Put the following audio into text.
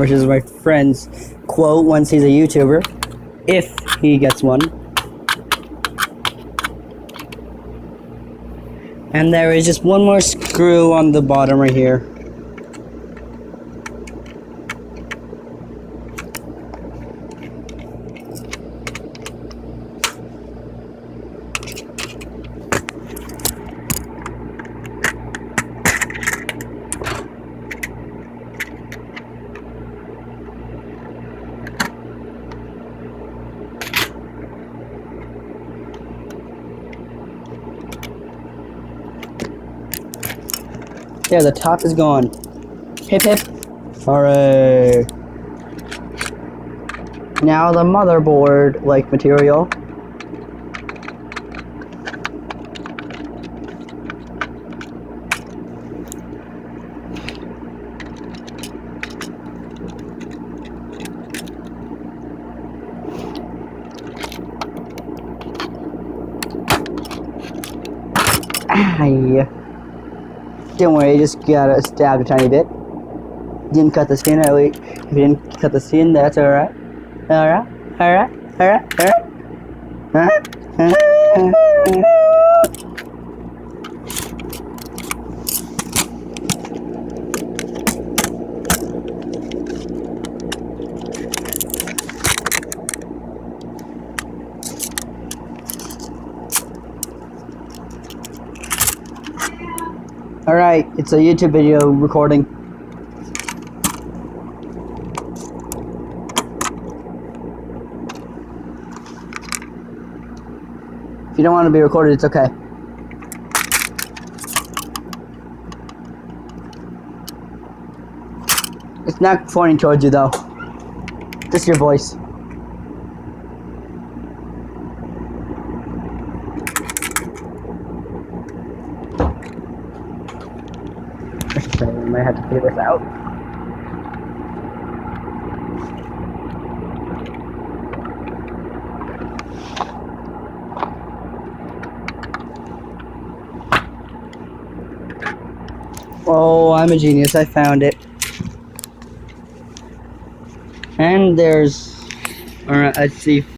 which is my friend's quote once he's a YouTuber, if he gets one. And there is just one more screw on the bottom right here. There, the top is gone. Hip hip. Hooray. Now the motherboard like material. Ay. Don't worry, just gotta stab a tiny bit. Didn't cut the skin, if you didn't cut the skin, that's alright. Alright, alright, alright, alright. Alright, it's a YouTube video recording. If you don't want to be recorded, it's okay. It's not pointing towards you though. Just your voice. I might have to figure this out. Oh, I'm a genius. I found it. And there's... Alright, let's see.